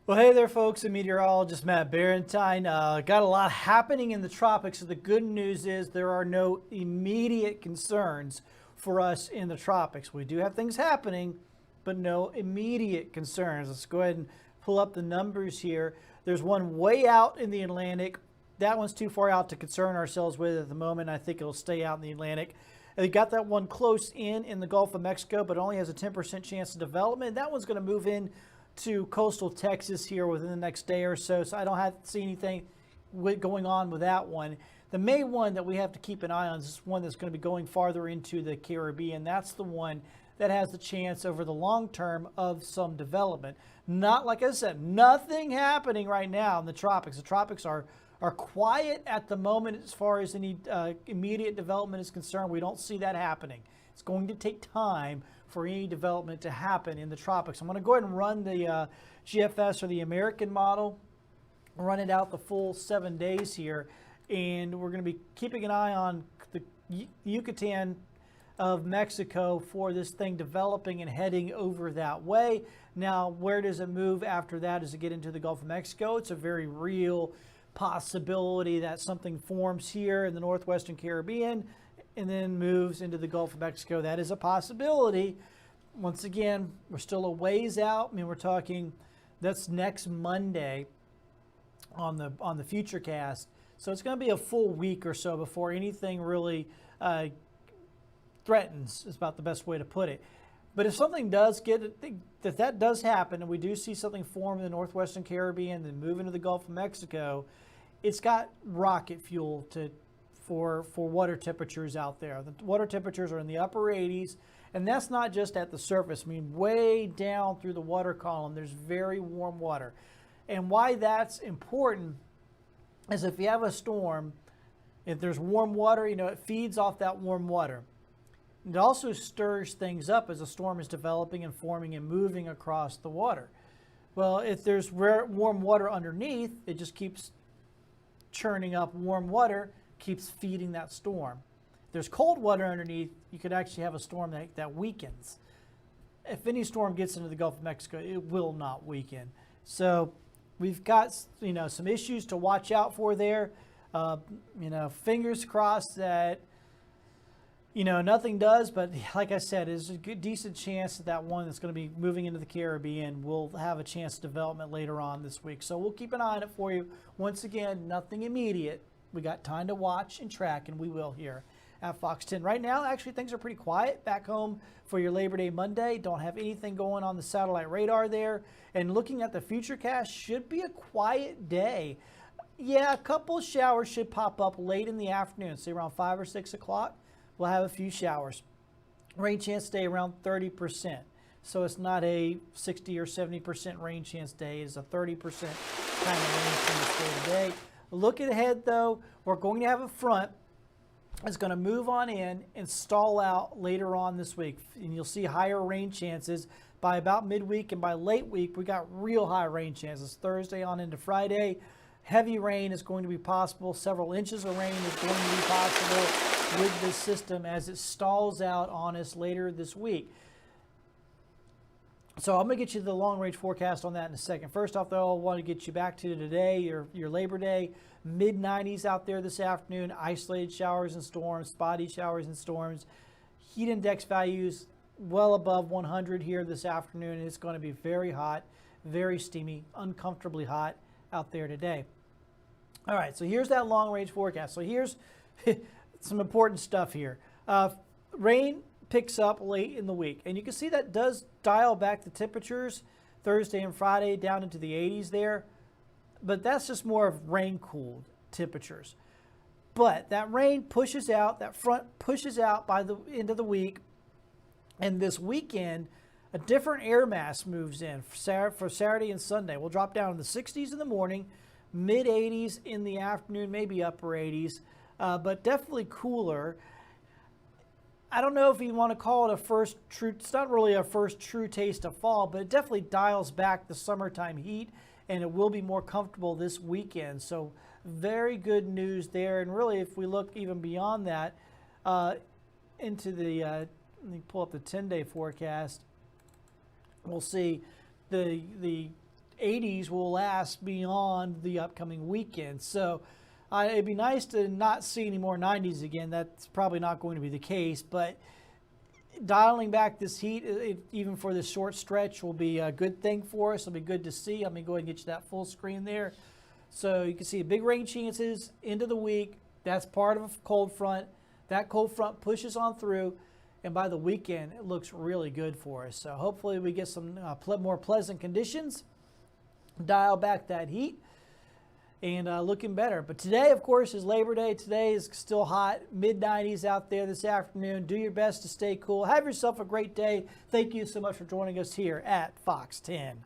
Well, hey there, folks. I'm meteorologist Matt Barentine. Got a lot happening in the tropics. So the good news is there are no immediate concerns for us in the tropics. We do have things happening, but no immediate concerns. Let's go ahead and pull up the numbers here. There's one way out in the Atlantic. That one's too far out to concern ourselves with at the moment. I think it'll stay out in the Atlantic. They got that one close in the Gulf of Mexico, but only has a 10% chance of development. That one's going to move in to coastal Texas here within the next day or so. So I don't have to see anything going on with that one. The main one that we have to keep an eye on is one that's going to be going farther into the Caribbean. That's the one that has the chance over the long term of some development. Not, like I said, nothing happening right now in the tropics. The tropics are quiet at the moment as far as any immediate development is concerned. We don't see that happening. It's going to take time for any development to happen in the tropics. I'm going to go ahead and run the GFS or the American model, run it out the full 7 days here, and we're going to be keeping an eye on the Yucatan of Mexico for this thing developing and heading over that way. Now, where does it move after that? Does it get into the Gulf of Mexico? It's a very real possibility that something forms here in the northwestern Caribbean and then moves into the Gulf of Mexico. That is a possibility. Once again, we're still a ways out. I mean, we're talking that's next Monday on the Futurecast. So it's going to be a full week or so before anything really threatens, is about the best way to put it. But if something does that does happen, and we do see something form in the northwestern Caribbean and move into the Gulf of Mexico, it's got rocket fuel for water temperatures out there. The water temperatures are in the upper 80s, and that's not just at the surface. I mean, way down through the water column, there's very warm water. And why that's important is if you have a storm, if there's warm water, it feeds off that warm water. It also stirs things up as a storm is developing and forming and moving across the water. Well, if there's warm water underneath, it just keeps churning up warm water, keeps feeding that storm. If there's cold water underneath, you could actually have a storm that weakens. If any storm gets into the Gulf of Mexico, it will not weaken. So we've got some issues to watch out for there. Fingers crossed that nothing does, but like I said, there's a good, decent chance that one that's going to be moving into the Caribbean will have a chance of development later on this week. So we'll keep an eye on it for you. Once again, nothing immediate. We got time to watch and track, and we will here at Fox 10. Right now, actually, things are pretty quiet back home for your Labor Day Monday. Don't have anything going on the satellite radar there. And looking at the Futurecast, should be a quiet day. Yeah, a couple of showers should pop up late in the afternoon, say around 5 or 6 o'clock. We'll have a few showers. Rain chance day around 30%. So it's not a 60 or 70% rain chance day. It's a 30% kind of rain chance day today. Looking ahead, though, we're going to have a front that's going to move on in and stall out later on this week. And you'll see higher rain chances by about midweek, and by late week, we got real high rain chances. Thursday on into Friday, heavy rain is going to be possible. Several inches of rain is going to be possible with this system as it stalls out on us later this week. So I'm going to get you the long-range forecast on that in a second. First off, though, I want to get you back to today, your Labor Day. Mid-90s out there this afternoon, isolated showers and storms, spotty showers and storms. Heat index values well above 100 here this afternoon, and it's going to be very hot, very steamy, uncomfortably hot out there today. All right, so here's that long-range forecast. So here's some important stuff here. Rain picks up late in the week, and you can see that does dial back the temperatures Thursday and Friday down into the 80s there, but that's just more of rain-cooled temperatures. But that rain pushes out, that front pushes out by the end of the week, and this weekend, a different air mass moves in for Saturday and Sunday. We'll drop down in the 60s in the morning, mid-80s in the afternoon, maybe upper 80s, but definitely cooler. I don't know if you want to call it a first true, it's not really a first true taste of fall, but it definitely dials back the summertime heat, and it will be more comfortable this weekend. So very good news there. And really, if we look even beyond that, into the, let me pull up the 10-day forecast, we'll see the 80s will last beyond the upcoming weekend. So it'd be nice to not see any more 90s again. That's probably not going to be the case, but dialing back this heat, even for this short stretch, will be a good thing for us. It'll be good to see. Let me go ahead and get you that full screen there. So you can see big rain chances into the week. That's part of a cold front. That cold front pushes on through, and by the weekend, it looks really good for us. So hopefully we get some more pleasant conditions, dial back that heat, and looking better. But today, of course, is Labor Day. Today is still hot, mid-90s out there this afternoon. Do your best to stay cool. Have yourself a great day. Thank you so much for joining us here at Fox 10.